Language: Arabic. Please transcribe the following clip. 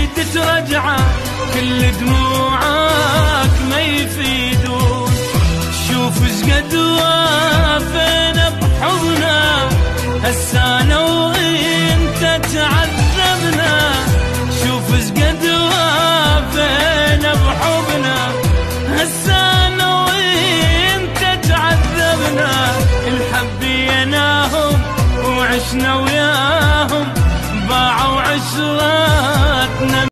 تريد ترجعه كل دموعك ما يفيدون. شوف شقد وافينا بحضنه هسه انا وغيرك